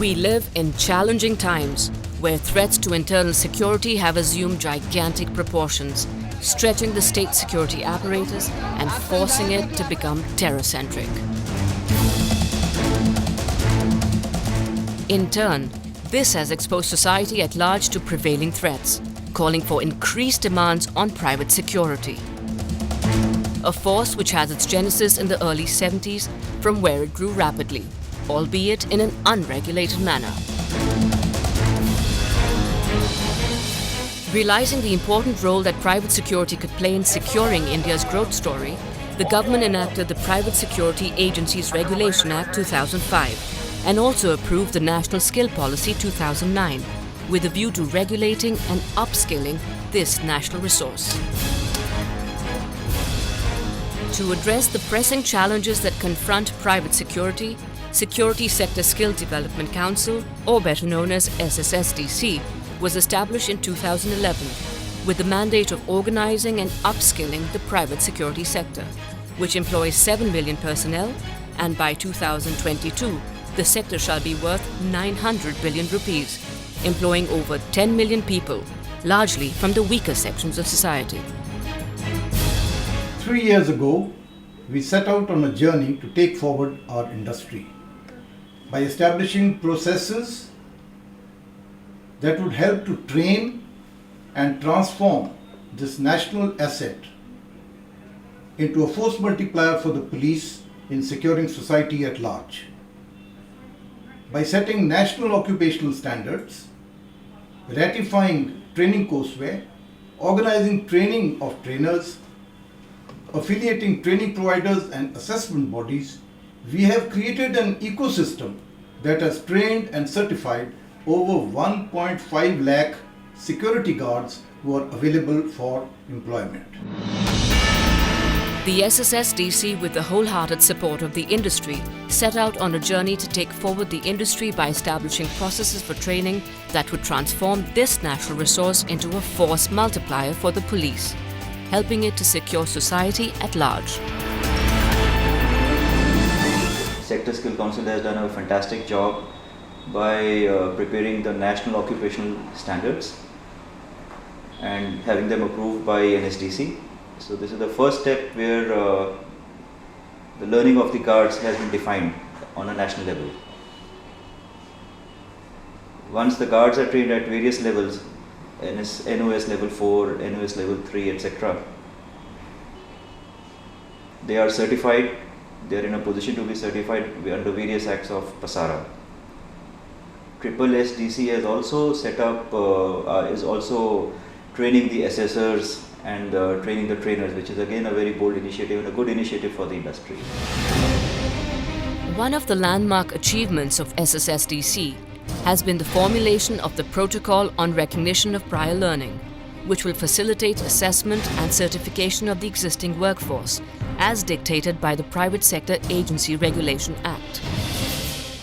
We live in challenging times where threats to internal security have assumed gigantic proportions, stretching the state security apparatus and forcing it to become terror-centric. In turn, this has exposed society at large to prevailing threats, calling for increased demands on private security. A force which has its genesis in the early 70s, from where it grew rapidly, albeit in an unregulated manner. Realizing the important role that private security could play in securing India's growth story, the government enacted the Private Security Agencies Regulation Act 2005 and also approved the National Skill Policy 2009 with a view to regulating and upskilling this national resource. To address the pressing challenges that confront private security, Security Sector Skill Development Council, or better known as SSSDC, was established in 2011 with the mandate of organizing and upskilling the private security sector, which employs 7 million personnel, and by 2022, the sector shall be worth 900 billion rupees, employing over 10 million people, largely from the weaker sections of society. 3 years ago, we set out on a journey to take forward our industry by establishing processes that would help to train and transform this national asset into a force multiplier for the police in securing society at large. By setting national occupational standards, ratifying training courseware, organizing training of trainers, affiliating training providers and assessment bodies, we have created an ecosystem that has trained and certified over 1.5 lakh security guards who are available for employment. The SSSDC, with the wholehearted support of the industry, set out on a journey to take forward the industry by establishing processes for training that would transform this national resource into a force multiplier for the police, helping it to secure society at large. Sector Skill Council has done a fantastic job by preparing the national occupational standards and having them approved by NSDC. So this is the first step where the learning of the guards has been defined on a national level. Once the guards are trained at various levels, NOS level 4, NOS level 3, etc., they are certified. They are in a position to be certified under various acts of PASARA. SSSDC has also set up, is also training the assessors and training the trainers, which is again a very bold initiative and a good initiative for the industry. One of the landmark achievements of SSSDC has been the formulation of the Protocol on Recognition of Prior Learning, which will facilitate assessment and certification of the existing workforce, as dictated by the Private Sector Agency Regulation Act.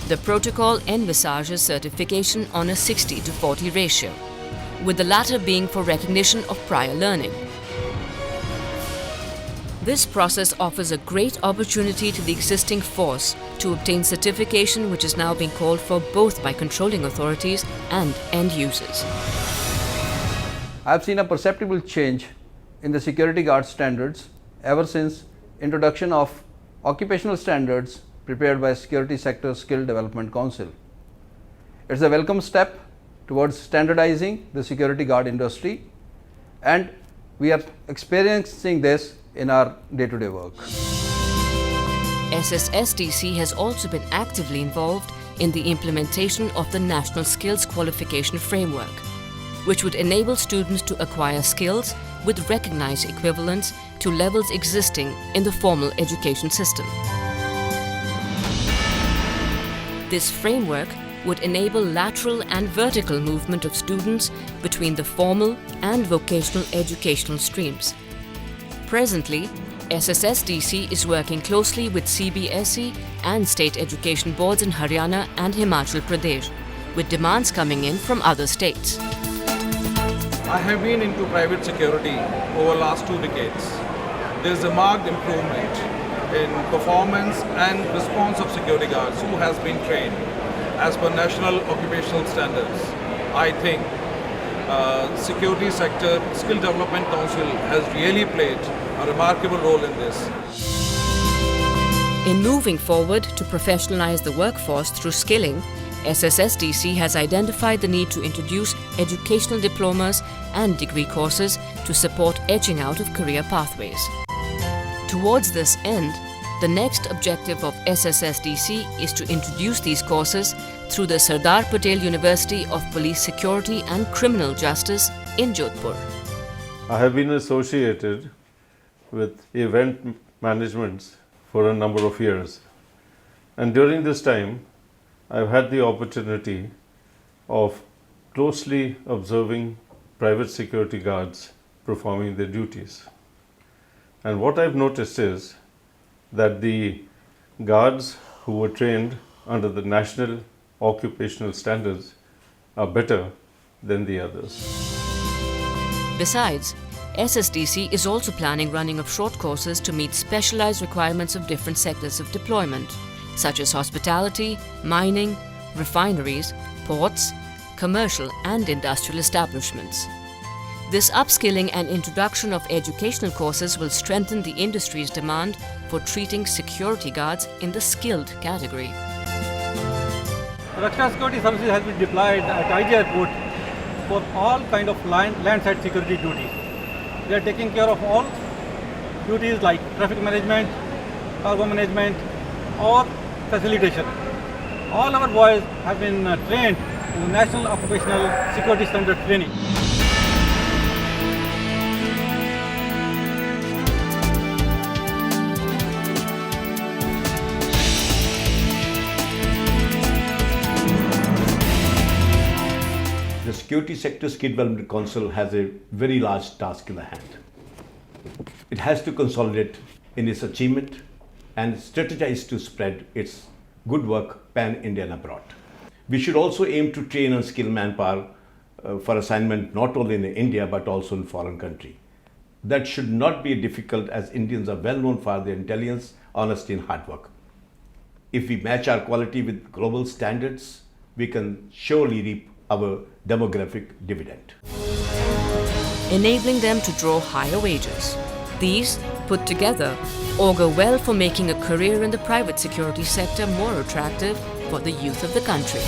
The protocol envisages certification on a 60:40 ratio, with the latter being for recognition of prior learning. This process offers a great opportunity to the existing force to obtain certification, which is now being called for both by controlling authorities and end users. I have seen a perceptible change in the security guard standards ever since introduction of occupational standards prepared by Security Sector Skill Development Council. It's a welcome step towards standardizing the security guard industry, and we are experiencing this in our day-to-day work. SSSDC has also been actively involved in the implementation of the National Skills Qualification Framework, which would enable students to acquire skills with recognized equivalents to levels existing in the formal education system. This framework would enable lateral and vertical movement of students between the formal and vocational educational streams. Presently, SSSDC is working closely with CBSE and state education boards in Haryana and Himachal Pradesh, with demands coming in from other states. I have been into private security over the last 2 decades. There is a marked improvement in performance and response of security guards who has been trained. as per national occupational standards. I think Security Sector Skill Development Council has really played a remarkable role in this. In moving forward to professionalize the workforce through skilling, SSSDC has identified the need to introduce educational diplomas and degree courses to support edging out of career pathways. Towards this end, the next objective of SSSDC is to introduce these courses through the Sardar Patel University of Police Security and Criminal Justice in Jodhpur. I have been associated with event management for a number of years, and during this time I've had the opportunity of closely observing private security guards performing their duties. And what I've noticed is that the guards who were trained under the national occupational standards are better than the others. Besides, SSDC is also planning running of short courses to meet specialized requirements of different sectors of deployment, such as hospitality, mining, refineries, ports, commercial and industrial establishments. This upskilling and introduction of educational courses will strengthen the industry's demand for treating security guards in the skilled category. Raksha Security Services has been deployed at IG Airport for all kind of landside security duties. They are taking care of all duties like traffic management, cargo management or facilitation. All our boys have been trained in National Occupational Security Standard training. The Security Sector Skill Development Council has a very large task in the hand. It has to consolidate in its achievement and strategize to spread its good work pan-India and abroad. We should also aim to train and skill manpower for assignment not only in India but also in foreign country. That should not be difficult as Indians are well known for their intelligence, honesty and hard work. If we match our quality with global standards, we can surely reap our demographic dividend. Enabling them to draw higher wages. These, put together, augur well for making a career in the private security sector more attractive for the youth of the country.